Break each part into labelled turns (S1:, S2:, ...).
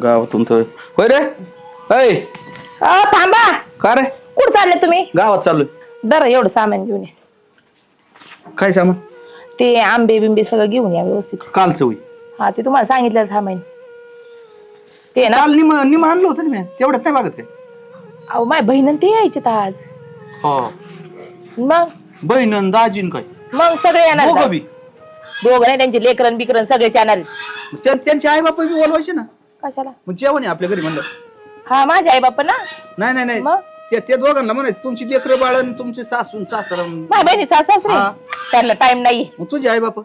S1: गावातून तर होय रे. ऐ
S2: थांबा.
S1: का रे?
S2: कुठं चालले तुम्ही?
S1: गावात चाललोय.
S2: दर एवढं सामान घेऊन ये.
S1: काय सामान?
S2: ते आंबे बिंबे सगळं घेऊन या व्यवस्थित.
S1: कालचं होई.
S2: हा ते तुम्हाला सांगितलं सामान ते ना.
S1: काल निम आणलं होतं ना मी. तेवढ्यात नाही बघत काय?
S2: अहो माझ्या बहिण ते यायचे आज.
S1: हो.
S2: मग
S1: बहीण दाजीन काय
S2: मग सगळे येणार
S1: दोघं
S2: का?
S1: बी?
S2: दोघं नाही, त्यांचे लेकरन बिकरन सगळेच येणार आहेत.
S1: त्यांचे आई बाप बी बोलवायचे ना.
S2: कशाला?
S1: मग जेवण आहे आपल्या घरी म्हणलं.
S2: हा माझे आई बाप ना.
S1: नाही नाही नाही
S2: मग
S1: त्या दोघांना म्हणायचं तुमची लेकरं बाळन तुमचे सासून सासरा.
S2: माझ्या बहिणी सासरे
S1: हा.
S2: त्यांना टाइम नाही.
S1: मग तुझे आई बाप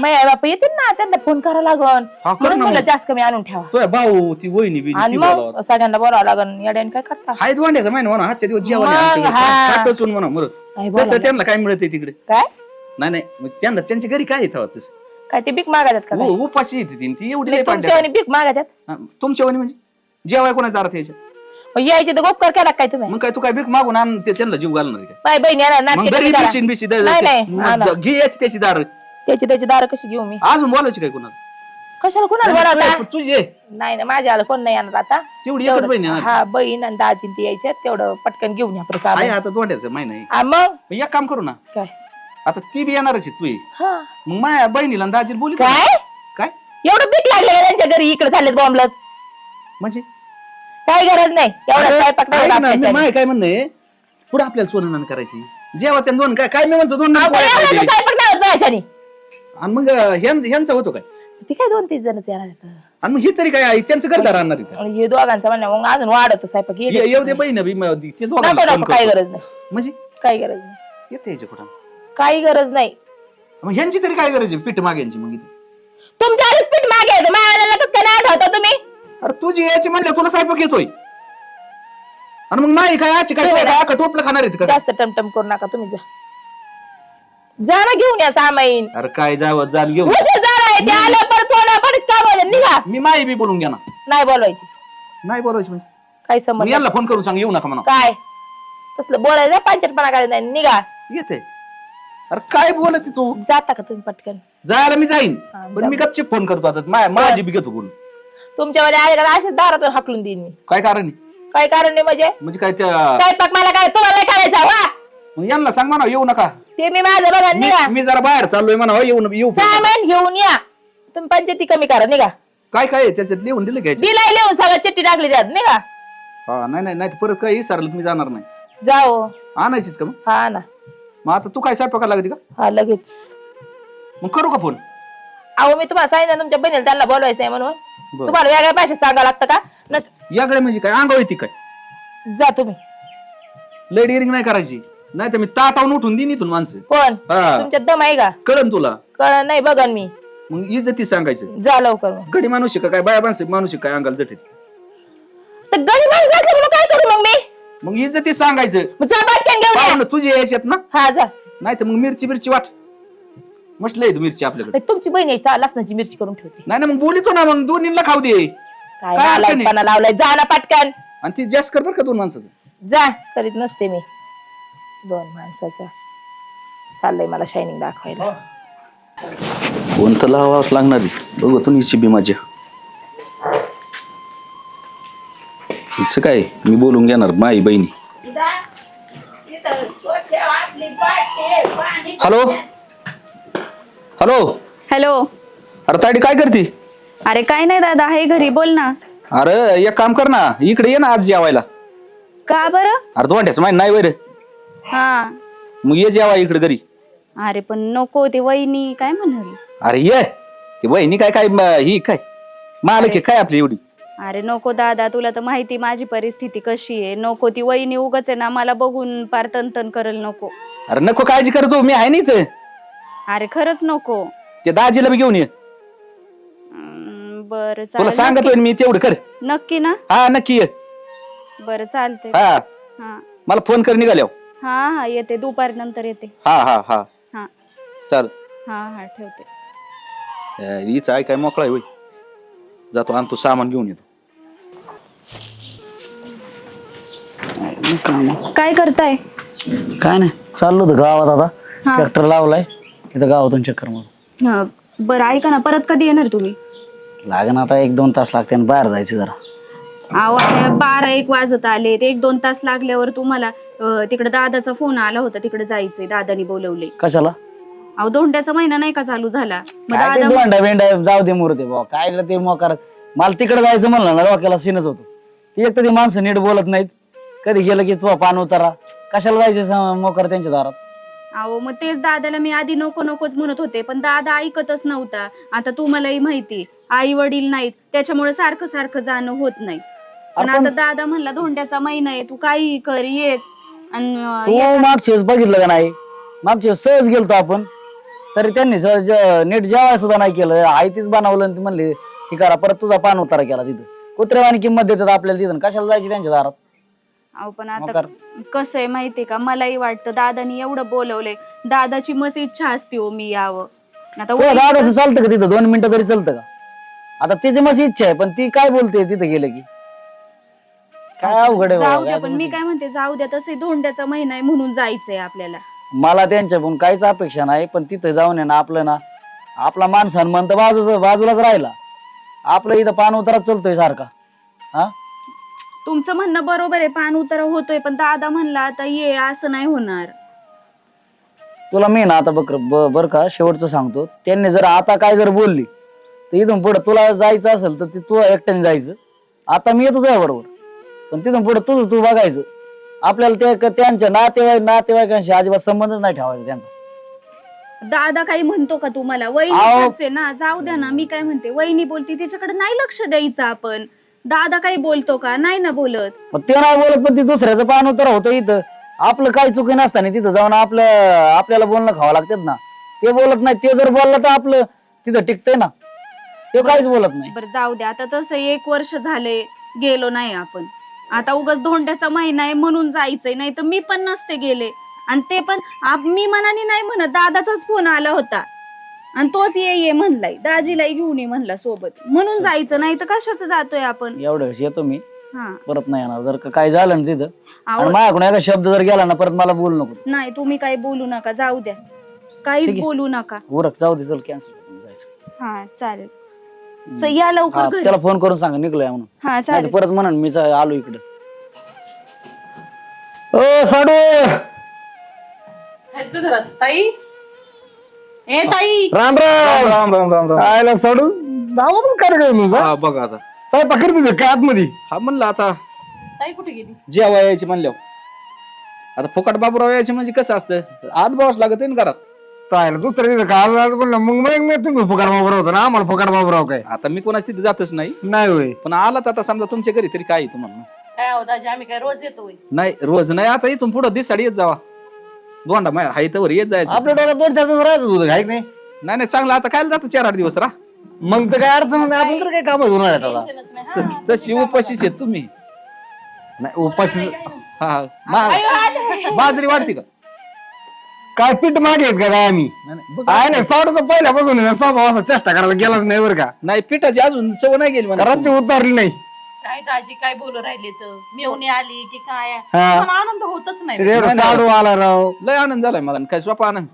S2: माझे आई बाप येतील ना, त्यांना फोन करावा लागन.
S1: हा, कर
S2: म्हणून
S1: ना
S2: मला
S1: मग.
S2: जास्त कमी आणून ठेवा.
S1: तुझ्या भाऊ ती वहिनी बी
S2: आणि
S1: ती
S2: मग
S1: बोलावं.
S2: सगळ्यांना बोलावं लागन. येड्याने काय करता?
S1: हायत वांड्याचा महिना म्हणा आजच्या दिवस जेवण आहे
S2: मग
S1: आमच्याकडे.
S2: हा.
S1: ताटच म्हणा मग
S2: नाही बोलावं
S1: तसं त्यांना काय मिळत तिकडे.
S2: काय
S1: नाही नाही मग त्यांच्या घरी काय येतं तसं
S2: काय ते भीक मागतात का काय?
S1: उपाशी येते ती एवढी
S2: नाही,
S1: लय पांड्या.
S2: तुमच्या भीक मागतात.
S1: तुमच्या वणी म्हणजे जेवाय कोणाच्या दारात यायच्या?
S2: मग यायचे तर गोपकार केला काय तुम्ही?
S1: मग काय तू काय भीक मागून आण त्यांना जीव घालणार आहे काय?
S2: माझी बहीण येणार
S1: मग
S2: नाटके
S1: घरी
S2: करा.
S1: बिशीन बिशी
S2: नाही, नाही, हा ना.
S1: घे याची त्याची दार
S2: त्याची दार कशी घेऊ मी?
S1: अजून बोलायची काय कोणाला?
S2: कशाला कोणाला बोलावता?
S1: तुझे
S2: नाही ना, माझ्या आला कोण नाही येणार आता.
S1: तेवढी एकच
S2: तेवढं-
S1: बहीण येणार.
S2: हा बहीण आणि दाजी ते यायचे, तेवढं पटकन घेऊन या प्रसाद.
S1: आहे आता दोंड्याचं महिना आहे.
S2: मग
S1: मग एक काम करू ना,
S2: काय?
S1: आता ती बी येणारच आहे तू ये.
S2: हा
S1: मग माझ्या बहिणीला आणि दाजीला बोली
S2: काय
S1: काय
S2: एवढं भीक लागले का त्यांच्या घरी? इकडे चाललेत बॉम्बलत.
S1: म्हणजे
S2: काही गरज नाही एवढा स्वयंपाक नाही
S1: ऐक ना,
S2: आपल्याच्याने.
S1: माझं काय म्हणणं आहे पुढे आपल्याला सोनं करायची जेव्हा त्या दोन काय काय मी म्हणतो दोन
S2: अहो,
S1: पोळ्या
S2: एवढा
S1: खायचे.
S2: स्वयंपाक नाही होत माझ्याच्याने.
S1: आणि मग ह्यांचा होतो काय?
S2: ती काय 2-3 जणच येणार आहेत.
S1: आणि मग ही तरी काय आहे त्यांचं घरदार आणणार आहे का?
S2: आणि हे दोघांचा म्हणणं मग अजून वाढतो स्वयंपाक.
S1: येऊ दे बहीण बी ते दोघांना
S2: नको
S1: फोन
S2: नको, काही
S1: करतो.
S2: गरज नाही,
S1: म्हणजे
S2: काही गरज नाही,
S1: येते याच्या कुठं
S2: काही गरज नाही.
S1: मग ह्यांची तरी काय गरज आहे पीठ माग्यांची मग इथे?
S2: तुमच्या आधीच पीठ मागे येतं, माझ्या लगेच काय नाही आठवतं तुम्ही?
S1: अरे तुझी यायची म्हणलं तुला स्वयंपाक येतोय आणि मग नाही काय याची काय का टोपलं खाणार आहेत का?
S2: जास्त टमटम करू नका तुम्ही. जा ना घेऊन या सामाईन.
S1: अरे काय जावं जाल घेऊन
S2: उशीर झाला आहे, ते आलं परत थोडं बरीच काम आहे, निघा.
S1: मी माई बी बोलून घ्या ना.
S2: नाही बोलवायची,
S1: नाही बोलायचं म्हणजे
S2: काही
S1: मग
S2: संबंध
S1: यांना फोन करून सांग येऊ नका म्हणा.
S2: काय तसलं बोलायचं पांचटपणा करायचं नाही, निघा.
S1: येते अरे काय बोलत तू?
S2: जाता का तुम्ही पटकन?
S1: जायला मी जाईन
S2: हा,
S1: पण
S2: जा.
S1: मी गपचीप फोन करतो आता माझी बी घेतो बोलून.
S2: तुमच्या वेळेला आले का अशाच दारातून हाकलून देईन मी.
S1: काय कारण आहे?
S2: काय कारण नाही म्हणजे?
S1: म्हणजे काय त्या
S2: स्वयंपाक मला काय तुम्हाला नाही करायचा वा?
S1: मग यांना सांग म्हणा येऊ नका.
S2: ते मी माझं बघा, निघा.
S1: मी जरा बाहेर चाललोय म्हणा येऊ
S2: सामान घेऊन या. तुम्ही पंचायती कमी करा, निघा.
S1: काय काय आहे त्याच्यात लिहून दिलं घ्यायचं?
S2: बिलाई लिहून सगळं चिठ्ठी टाकली त्यात, निघा.
S1: हा नाही नाही नाही परत काय विसरलं तुम्ही जाणार नाही.
S2: जाओ.
S1: आणायचीच का मग?
S2: हा ना.
S1: मग आता तू काय स्वयंपाकाला लागते का?
S2: हा लगेच.
S1: मग करू का फोन?
S2: अहो मी तुम्हाला सांगितलं तुमच्या बहिणीला त्यांना बोलवायचं नाही म्हणून.
S1: बरं.
S2: तुम्हाला वेगळ्या भाषेत सांगावं लागतं का?
S1: याकडे म्हणजे काय अंगावर येते काय?
S2: जा तुम्ही.
S1: लय डेअरिंग नाही करायची नाही तर मी ताटावून उठून देईन इथून माणसं.
S2: कोण?
S1: हा.
S2: तुमच्यात दम आहे का?
S1: कळन तुला.
S2: कळ नाही बघन मी.
S1: मग इज्जती सांगायचं.
S2: जा लवकर मग.
S1: गडी माणूस का काय बाया माणसं माणूस काय अंगाला जटीत.
S2: तर गरीब माणूस असलं म्हणून काय करू मग मी?
S1: मग इज्जती सांगायचं.
S2: मग जा पटकन घेऊन या.
S1: पाहुणं तुझी यायच्यात ना
S2: हा जा.
S1: नाही तर मग मिरची वाट मस्त लय मिरची आपल्याकडे.
S2: तुमची बहीण आहे लसणाची मिरची करून ठेवते.
S1: नाही ना मग बोलितो ना मग दोन्हीला खाऊ दे.
S2: काय
S1: काय अडचण आहे?
S2: नालायकपणा लावलाय. जा ना पटकन.
S1: आणि ती जास्त कर बरं का दोन माणसाचं.
S2: जा. करीत नसते मी 2 माणसाचा. चाललंय मला शायनिंग दाखवायला.
S1: फोन तर लावावंच लागणार बघू तू निशी बी माझ्या हिचं काय मी बोलून घेणार माई बहिणी. Hello hello
S3: hello.
S1: अरे ताडी काय करते?
S3: अरे काय नाही दादा, आहे घरी, बोल ना.
S1: अरे एक काम कर ना इकडे ये ना आज जेवायला.
S3: का बरं?
S1: अरे दोंड्याच माहिती नाही बर.
S3: हा.
S1: मग ये जेवा इकडे घरी.
S3: अरे पण नको, ते वहिनी काय म्हणाल.
S1: अरे ये ती बहिणी काय काय ही काय मालक आहे काय आपली एवढी.
S3: अरे नको दादा, तुला तर माहिती माझी परिस्थिती कशी आहे. नको, ती वहिनी उगाच आहे ना मला बघून पार तन करेल. नको.
S1: अरे नको काळजी करतो मी आहे नाही तर.
S3: अरे खरंच नको.
S1: ते दाजीला बी घेऊन ये.
S3: बरं
S1: तुला
S3: चालेल.
S1: सांगतोय मी तेवढं कर.
S3: नक्की ना?
S1: हा नक्की ये.
S3: बरं चालतंय.
S1: हा
S3: हा
S1: मला फोन कर निघाल्यावर.
S3: हा हा येते, दुपार नंतर येते.
S1: हा हा हा
S3: हा
S1: चाल.
S3: हा हा ठेवते.
S1: हीच आहे काय मोकळा आहे होय. जातो आणतो सामान घेऊन येतो.
S3: काय करताय?
S4: काय नाही, चाललो होतं गावात आता.
S3: हा.
S4: ट्रॅक्टर लावलाय इथं गावातून चक्कर मारून.
S3: बरं ऐका ना, परत कधी येणार तुम्ही?
S4: लागण आता 1-2 तास लागते आणि बाहेर जायचं जरा.
S3: अहो आता 12-1 वाजत आले 1-2 तास लागल्यावर तुम्हाला तिकडे दादाचा फोन आला होता, तिकडे जायचंय, दादानी बोलवले.
S4: कशाला?
S3: अहो धोंड्याचा महिना नाही का चालू झाला, मग
S4: काय ते
S3: दादा
S4: दोंडा बेंडा जाऊ दे मुरते बाबा, काय ते मोकार. मला तिकडे जायचं म्हणलं ना डोक्याला सीनच होतो. एक तर ती माणसं नीट बोलत नाहीत, कधी गेलं की तू पान उतारा, कशाला जायचं मोकार त्यांच्या दारात.
S3: अहो मग तेच दादाला मी आधी नको नकोच म्हणत होते, पण दादा ऐकतच नव्हता. आता तुम्हालाही माहिती आई वडील नाहीत, त्याच्यामुळे सारखं सारखं जाणं होत नाही. पण आता दादा म्हणला धोंड्याचा महिना आहे, तू काही कर येच.
S4: तू मागच्या वेळेस बघितलं का नाही, मागच्या वेळेस सहज गेलतो आपण, तरी त्यांनी सहज नीट जेवाय सुद्धा नाही केलं, आई तीच बनवलं आणि ती म्हणली की करा, परत तुझा पान उतारा केला तिथं. कुत्र्यावानी किंमत देतात आपल्याला तिथं, कशाला जायची त्यांच्या दारात.
S3: अहो पण आता कसं आहे माहितीये का, मलाही वाटतं दादानी एवढं बोलवलंय, दादाची मस्त इच्छा असते हो मी यावं. आता
S4: दादाचं चालतं का तिथं 2 मिनिटं तरी चालतं का? आता तिची मस्त इच्छा आहे, पण ती काय बोलते तिथं गेलं की काय अवघड आहे
S3: जाऊ
S4: बाबा.
S3: द्या, पण मी काय म्हणते जाऊ द्या, तसे धोंड्याचा महिना आहे म्हणून जायचंय आपल्याला.
S4: मला त्यांच्याकडून काहीच अपेक्षा नाही, पण तिथं जाऊन आहे ना आपलं ना आपला मान सन्मान तर बाजूलाच राहिला, आपलं इथं पान उताराच चालतोय सारखा. हा
S3: तुमचं म्हणणं बरोबर आहे, पान उतारा होतोय, पण दादा म्हणला आता ये, असं नाही होणार.
S4: तुला मी ना आता बर का शेवटचं सांगतो, त्यांनी जर आता काय जर बोलली तर इथून पुढे तुला जायचं असेल तर तू एकट्याने जायचं. आता मी येतो तुझ्या बरोबर, पण तिथून पुढे तू बघायचं. आपल्याला त्यांच्या नातेवाईकांशी अजिबात संबंधच नाही ठेवायचा त्यांचा.
S3: दादा काही म्हणतो का तुम्हाला? वहिनी ना, जाऊ द्या ना. मी काय म्हणते, वहिनी बोलती त्याच्याकडे नाही लक्ष द्यायचं आपण. दादा काही बोलतो का? नाही ना बोलत.
S4: ते नाही बोलत, पण ती दुसऱ्याचं पान उतारा होतं इथं. आपलं काही चुकी नसताना तिथं जाऊन आपल्याला बोलणं खावं लागतात ना. ते बोलत नाही, ते जर बोललं तर आपलं तिथं टिकतंय ना. ते काहीच बोलत नाही.
S3: बरं जाऊ द्या, आता तसं 1 वर्ष झाले गेलो नाही आपण. आता उगाच धोंड्याचा महिना आहे म्हणून जायचंय, नाही तर मी पण नसते गेले. आणि ते पण मी मनाने नाही म्हणत, दादाचाच फोन आला होता आणि तोच ये म्हणलाय, दाजीलाही घेऊन ये म्हणला सोबत, म्हणून जायचं. नाही तर कशाचं जातोय आपण.
S4: एवढं येतो मी,
S3: हा
S4: परत नाही येणार. जर काय झालं ना तिथं
S3: अहो,
S4: माझ्याकडून एका शब्द जर गेला ना परत मला बोलू नको.
S3: नाही तुम्ही काही बोलू नका, जाऊ द्या, काहीच बोलू नका.
S4: उरक जाऊ दे, चल कॅन्सल जायचं.
S3: हा चालेल, या लवकर घरी.
S4: त्याला फोन करून सांगा निघलोय म्हणून.
S3: हा चालेल.
S4: परत म्हणून मी आलो इकडे. ओ साडू,
S2: ताई, ए ताई,
S4: राम राम.
S1: राम राम राम राम.
S5: आयला साडू दावातच कार्यक्रम
S1: हा बघा आता
S5: स्वयंपाक करत होते काय आतमध्ये?
S1: हा म्हणलं आता
S2: ताई कुठे गेली?
S1: जेवा यायची म्हणल्यावर आता फुकट बाबूराव यायचे म्हणजे कसं असतं, आत बस लागत आहे ना घरात.
S5: तायला दुसऱ्या दिवशी काल बोलला मग तुम्ही फुकार बाबराव होता ना, आम्हाला फुकार बाबराव काय
S1: आता मी कोणाच तिथे जातच नाही,
S5: नाही होय.
S1: पण आलात आता समजा तुमच्या घरी तरी काय आहे तुम्हाला.
S2: काय हो दाजी, आम्ही काय रोज येतोय?
S1: नाही रोज नाही, आता इथून पुढं दिसाडी येत जावा. दोंडा माय हाय तर येत जायचं.
S5: आपल्या डोक्यात 2-4 दिवस राहायचं होतं काय नाही.
S1: नाही नाही चांगलं, आता काय जातं 4-8 दिवस रा.
S5: मग तर काय अडचण नाही, आपल्याला तर काय काम होणार आता.
S2: टेन्शनच नाही. हा.
S1: तशी उपाशीच आहेत तुम्ही.
S5: नाही उपाशी
S1: हा बाजरी वाढते का?
S5: काय पीठ मागे आहेत का काय आम्ही?
S1: नाही, नाही, बघ.
S5: आहे ना साडूचं पहिल्यापासून आहे ना, स्वभाव असा चेष्टा करायला गेलाच नाही बरं का.
S1: नाही पिठाची अजून सवय नाही गेली मला.
S5: राज्य उतारली नाही.
S2: काय दाजी काय बोलू राहिले तर मेवणी आली की काय?
S5: हा.
S2: मला आनंद होतच नाही.
S5: एवढा साडू आला राव.
S1: लय आनंद झालाय मला, काय स्वप्न आनंद,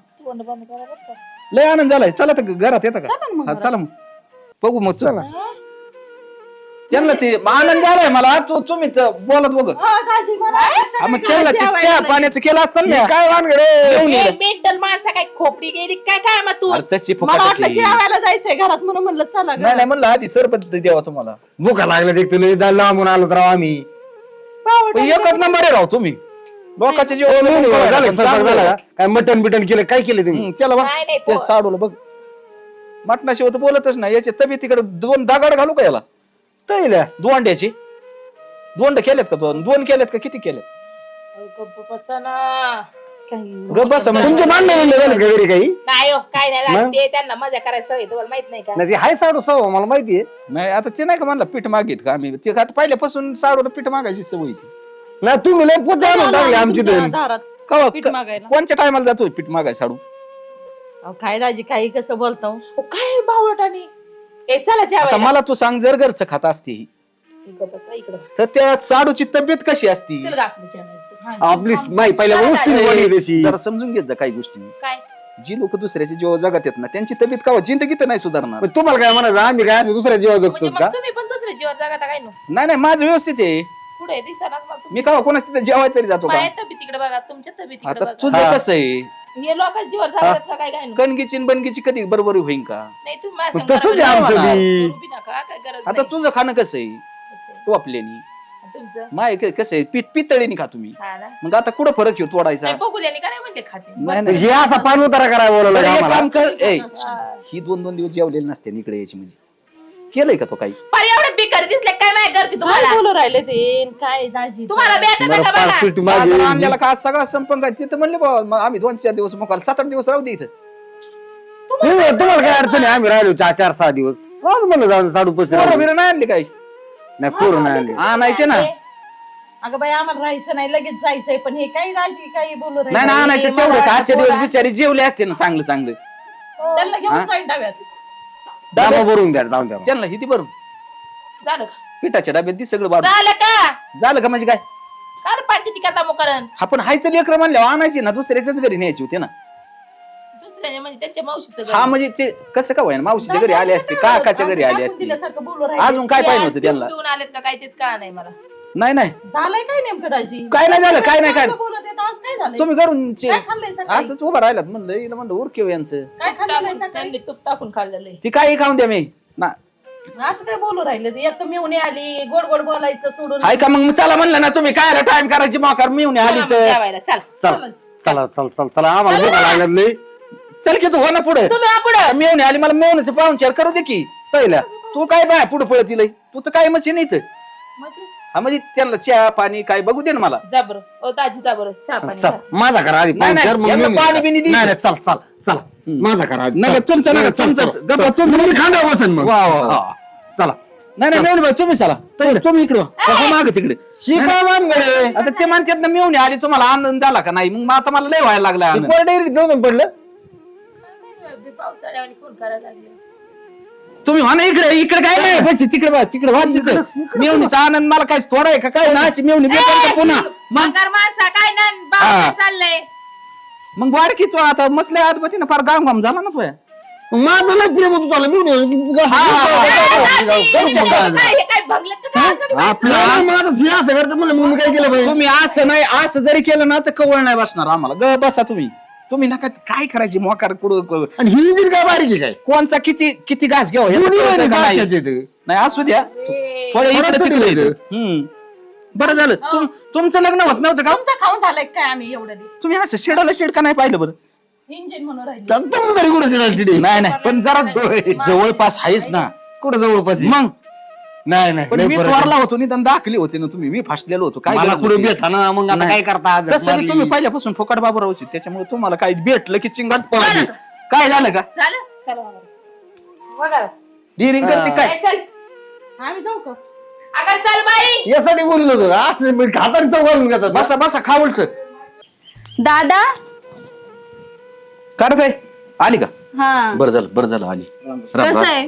S1: लय आनंद झालाय. चला तर घरात येतं का? हा चला मग बघू मग. चला त्यांना ते आनंद झालाय मला. तुम्ही बोलत बघ.
S2: दाजी मला
S1: हा, मग त्यांना ते चहा पाण्याचं केलं असतं ना.
S5: काय वानगडे
S2: मेंटल माणसा काय खोपडी गेली काय काय मग तू?
S1: अरे तशी
S2: मला वाटलं
S1: फुकटाची.
S2: जेवायला जायचंय घरात म्हणून म्हणलं चला
S1: नाही
S2: घरात.
S1: नाही म्हणलं आधी सरबत द्यावा तुम्हाला.
S5: भुका लागल्या देख तुला लांबून आलो तर राव आम्ही.
S1: पण एकच नंबर आहे राव तुम्ही. लोकांचे जेवण
S5: झालं स्वयंपाक झाला का? काय मटन बिटन केलं काय केलं तुम्ही?
S1: त्याला बघ
S2: नाही, नाही,
S1: ते साडूला बघ. मटणाशिवाय तर बोलतच नाही. याची तब्येतीकडे 2 दागाड घालू का याला?
S5: ताईला
S1: दोंड्याची 2 केलेत का? 2 केलेत का किती केलेत?
S2: गप्प बसा ना.
S1: गप्प बसा म्हणजे.
S5: तुमचे भांडण झालं का घरी काही?
S2: नाही हो, काय नाही
S5: मग?
S2: ते त्यांना मजा करायची सवय, तुम्हाला माहित नाही का?
S5: नाही ते हाय साडू स्वभाव मला माहितीये.
S1: नाही आता ते नाही का म्हणलं पीठ मागित का आम्ही, ते आता पहिल्यापासून साडूला पीठ मागायची सवय होती.
S5: नाही तुम्ही लय पोते आणून टाकले आमची
S2: तुमच्या
S5: दोन.
S2: दारात
S1: कवा
S2: पीठ मागायला.
S1: कोणत्या टायमाला जातोय पीठ मागाय साडू?
S2: अहो, काय दाजी काही कसं बोलतो? अहो, काय बावळटानी. ए चला
S1: आता
S2: जेवायला.
S1: मला तू सांग, जर घरचं खात असती
S2: गप्प बसा इकडं.
S1: तर त्या साडूची तब्येत कशी असती?
S2: चल गा आपलं जेवायचं. हा,
S5: आपली नाही पहिल्या
S2: चला
S5: गोष्टी
S2: दाजी.
S5: वाढली तशी.
S1: जरा समजून घेत जा काही गोष्टी.
S2: काय?
S1: जी लोक दुसऱ्याच्या जीवा जगात येत ना त्यांची तब्येत का जिंदगीत नाही सुधारणार.
S5: पण तुम्हाला काय म्हणायचं आम्ही काय असं दुसऱ्या जीवा
S2: म्हणजे
S5: जगतो का?
S2: मग तुम्ही पण दुसऱ्या जीवात जगाता काय नो
S1: नाही नाही माझं व्यवस्थित आहे.
S2: पुढे दिसणार मग तुम्ही.
S1: मी का कोणाच तिथे जेवाय तरी जातो का?
S2: माझ्या तब्येतीकडे बघा, तुमच्या तब्येतीकडे
S1: आता
S2: बघा.
S1: तुझं
S5: हा.
S1: कसं आहे
S2: हे लोकांच्या जीवात जगात का काय काय नो?
S1: कणगीची न बनगीची कधी बरोबर होईन का?
S2: नाही तुम्ही माझ्या
S5: पण
S2: संग
S5: तसंच
S2: बरोबर
S5: आहे आमचं
S2: बोला.
S5: बी.
S2: करू बी नका, काय गरज
S1: आता
S2: नाही.
S1: तुझं खाणं कसं आहे
S2: असं आहे.
S1: टोपल्यानी
S2: तुमचं
S1: माय कसं आहे पितळीनी का तुम्ही?
S2: हा ना.
S1: मग आता कुठं फरक येऊ तोडायचा?
S2: नाही बघूल्याने काय म्हणते खाते.
S1: नाही नाही
S5: हे असा पान उतारा करायला
S1: बरं,
S5: बोलावलं
S1: एक
S5: आम्हाला.
S1: काम कर ए
S2: हा.
S1: ही 2-2 दिवस जेवलेली नसते ना इकडे यायची म्हणजे केलंय का तो काही?
S2: पण एवढे बिकर दिसले काय नाही घरची तुम्हाला
S6: बोलू राहिले ते काय दाजी
S2: तुम्हाला भेटत
S5: बरं,
S2: का बघा.
S5: पारपीट
S1: बाजार
S5: माझी
S1: आणलेला का आज सगळा संपंग आहे तिथं म्हणले बाबा मग आम्ही 2-4 दिवस मग 7-8 दिवस राहू दे इथं.
S5: तुम्हाला काय अडचण आहे? आम्ही राहिलो 4-6 दिवस राहू म्हणलं जाऊन साडू पैसे
S1: पोरं बिरं नाही आणली काही
S5: नाही पोरं नाही आणली.
S1: आणायचे ना.
S6: अगं बाई आम्हाला राहायचं नाही, लगेच जायचंय. पण हे काही दाजी काही बोलू राहिले.
S1: नाही ना आणायचं
S6: हे
S1: तेवढंच
S6: मला
S1: आजच्या दिवस
S6: पोरा-
S1: बिचारी जेवले असते ना चांगलं चांगलं.
S6: त्यांना
S1: हा?
S6: घेऊन जाईन डाव्यात.
S5: डबा भरून द्या जाऊन द्या
S1: त्यांना हिती भरून
S2: झालं का?
S1: पिठाच्या डब्यात ती सगळं बाजू
S2: झालं का?
S1: झालं का म्हणजे काय?
S2: काय रे पाचशे टिका तामोकरण
S1: आपण हाय तर लेकरं म्हणल्यावर आणायची ना दुसऱ्याच्याच घरी न्यायची होते ना.
S2: दुसऱ्याने म्हणजे त्यांच्या मावशीचं घर.
S1: हा म्हणजे ते कसं का होईना मावशीच्या घरी आले असते काकाच्या घरी आले असते
S6: दिल्यासारखं बोलू राहिले.
S1: अजून काय
S2: ते
S1: पाहिजे
S2: आज
S1: होतं त्यांना?
S2: पिऊन आलेत का काय तेच कळा नाही मला.
S1: नाही नाही
S6: झालंय काय नेमकं दाजी?
S1: काय नाही झालं, काय नाही, काय
S6: चांगलं बोलत आहेत, आज काय झालंय?
S1: तुम्ही घरून
S6: काय खाल्लंय सकाळी?
S1: असंच उभं राहिलात म्हणलं हिला म्हणलं उरकेव यांचं
S6: काय खाल्लंय
S2: टाकून-
S6: सकाळी?
S2: त्यांनी तूप टाकून खाल्लेलं आहे.
S1: ती काही खाऊन द्या मी ना
S6: असं काय बोलू राहिले? एक तर मिळून आली, गोड गोड बोलायचं सोडून.
S1: हाय का मग चला म्हणलं ना तुम्ही काय टाइम करायची मोकार मी आली
S2: चला मग
S1: तर
S2: जेवायला, चला.
S5: चला चला चल चल चला आम्हाला भूक लागत नाही.
S1: चल की तू हो ना पुढे
S2: तुम्ही हा पुढं.
S1: मी आली मला मेवण्याचं पाहुणचार करू दे की पहिला तू काय बाय पुढे पळत तिला तू तर काय म्हणजे नाही तर
S2: म्हणजे
S1: हा म्हणजे त्यांना चहा पाणी काय बघू दे ना मला.
S2: जा बरं. ओ ताजी जा बरं. चहा पाणी
S5: चल
S2: घ्या.
S5: माझा करा आधी
S1: नाही,
S5: पाहुणचार, मग
S1: यांना
S5: मी
S1: पाणी
S5: नाही
S1: बिनी दे.
S5: नाही चल चल चला माझा करा आधी.
S1: नका
S5: चल.
S1: तुमचं नका
S5: चल,
S1: तुमचं
S5: चल,
S1: गप्पा
S5: चल.
S1: तुम्ही
S5: मी खांद्यावर बसेन मग
S1: वा, वा, वा.
S5: हा, चला
S1: नाही नाही मेवणी बाई तुम्ही चला तुम्ही इकडं माग तिकडे
S5: शिकाय मानगडे
S1: आता ते म्हणतात ना मेवणी आली तुम्हाला आनंद झाला का नाही मग आता मला लय व्हायला लागला आनंद.
S5: डेअरीत नव्हतं पडलं
S2: पावसाळ्यात आणि फोन करायला लागले.
S1: तुम्ही म्हणा इकडे इकडे काय नाही बस तिकडे बा तिकडे वा तिकडे मेवणीचा आनंद मला काय थोडा आहे का काय नाची मेवणी भेटेल का पुन्हा मग
S2: मगर माणसा काय ना
S1: हा.
S2: बाबा चाललंय.
S1: मग वाढ की तू आता मसल्या आतबतीनं फार गाम झाला ना तुया.
S5: माझं नाही प्रेम होतं तुला मी
S2: काय हे काय भंगलं का काय असं काय?
S5: आपलं माझं हे असं करतं म्हणलं मग मी काय केलं पाहिजे
S1: तुम्ही असं नाही असं जरी केलं ना तर कवळ नाही बसणार आम्हाला ग बसा तुम्ही तुम्ही नका काय करायची मोकार कुठं
S5: आणि ही इंजिन काय बारीक आहे काय
S1: कोणचा किती किती घास घ्यावा हे तर
S5: दोन्ही
S1: कळतं
S5: वाली
S1: का नाही?
S5: घास घ्यायचे.
S1: नाही असू द्या
S2: ए,
S1: थोडं इकडे
S5: थोडंसं
S1: तिकडे
S5: तिकडे.
S1: हम्म बरं झालं तुमचं लग्न होत नव्हतं का
S6: तुमचं खाऊन झालंय काय आम्ही एवढं दिवस?
S1: तुम्ही असं शेडाला शेड का नाही पाहिलं बरं
S6: इंजिन म्हणून राहिले.
S5: सांगतो मग घरी कुठं शिरायची ती.
S1: नाही नाही पण जरा जवळपास आहेच ना
S5: कुठं जवळपास आहे?
S1: मग
S5: नाही नाही
S1: पण
S5: लय
S1: मी
S5: फरक
S1: त्वरला
S5: आहे.
S1: होतो निदान दाखली होते ना तुम्ही मी फासलेलो होतो काय
S5: मला
S1: गरज
S5: कुठे
S1: होती?
S5: भेटा ना मग आता
S1: नाही.
S5: काय करता आज
S1: तसं बी तुम्ही पहिल्यापासून फुकट बाबू होती त्याच्यामुळे तुम्हाला काही भेटलं की चिंगाट पळाली काय झालं का
S2: झालं चला बाबा. बघा
S1: डिरिंग करते काय
S2: ए, चल
S6: आम्ही जाऊ का?
S2: अगं चल बाई.
S5: यासाठी बोललो होतो असं मी हाताने चौकारून घेतात
S1: बसा बसा खावलच
S3: दादा
S1: करत आहे आली का
S3: हा
S1: बरं झालं आली
S3: कसं आहे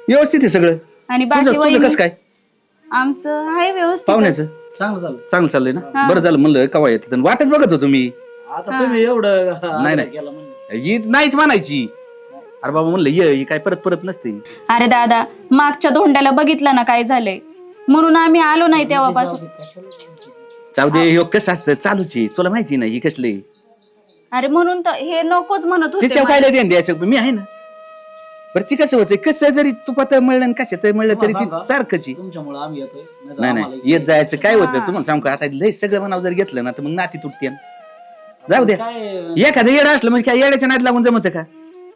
S1: व्यवस्थित आहे सगळं
S3: आणि
S1: तुझं
S3: बाकी
S1: तुझं
S3: वहिनी?
S1: कसं काय
S3: आमचं आहे व्यवस्थित.
S1: पाहुण्याचं
S4: चांगलं झालं
S1: चांगलं चाललंय ना
S3: हा.
S1: बरं झालं म्हणलं कवा येते वाटच बघत होतो मी
S4: आता तुम्ही एवढं
S1: नाही, नाही.
S4: केलं म्हणजे.
S1: ही नाहीच म्हणायची अरे बाबा म्हणलं ये ही काय परत परत नसते
S3: अरे दादा मागच्या धोंड्याला बघितलं ना काय झालंय म्हणून आम्ही आलो नाही तेव्हापासून.
S1: जाऊ दे ह्यो कसं असतं चालूच आहे तुला माहिती नाही ही कसले
S3: अरे म्हणून तर हे नकोच म्हणत होते
S1: तिच्या
S3: मला.
S1: काय देण द्यायचं मी आहे ना बरं ती कसं होते कसं जरी तुपात मळलं आणि कशात मळलं तरी ती
S4: सांगा.
S1: सारखंच आहे.
S4: तुमच्यामुळे आम्ही येतोय नाहीतर
S1: नाही
S4: आम्हाला
S1: नाही येत जायचं काय होतं
S3: हा.
S1: तुम्हाला सांगू का आता लय सगळं मनाव जर घेतलं ना तर मग नाती तुटते जाऊ द्या
S4: काय
S1: एखादं येडं असलं म्हणजे काय येड्याच्या नाद लागून जमत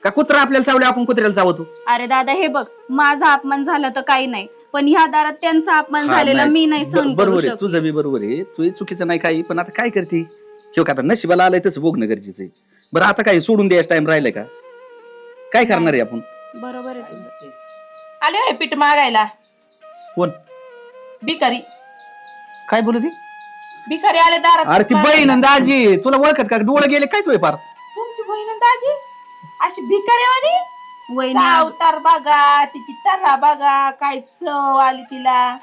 S1: का कुत्रा आपल्याला चावलं आपण कुत्र्याला चावतो
S3: अरे दादा हे बघ माझा अपमान झाला तर काही नाही पण ह्या दारात त्यांचा अपमान
S1: हा,
S3: झालेला
S1: नाही.
S3: मी नाही सहन करू
S1: बरोबर आहे
S3: शकत.
S1: तुझं बी बरोबर आहे तुझी चुकीचं नाही काही पण आता काय करते किंवा का आता नशिबाला आलंय तसं बघणं गरजेचं आहे बरं आता काय सोडून द्यायचं टाइम राहिलाय का काय करणार आहे आपण
S3: बरोबर आहे तुझं.
S2: आले होय पीठ मागायला
S1: कोण
S2: भिकारी
S1: काय बोलू ती
S2: भिकारी आले दारात.
S1: अरे ती बहीण आणि दाजी तुला ओळखत का डोळे गेले काय तुझे फार
S2: तुमची बहीण आणि दाजी अशी भिकारी वाली
S3: वहिनी
S2: अवतार बघा तिची तर्रा बघा काय चव आली तिला.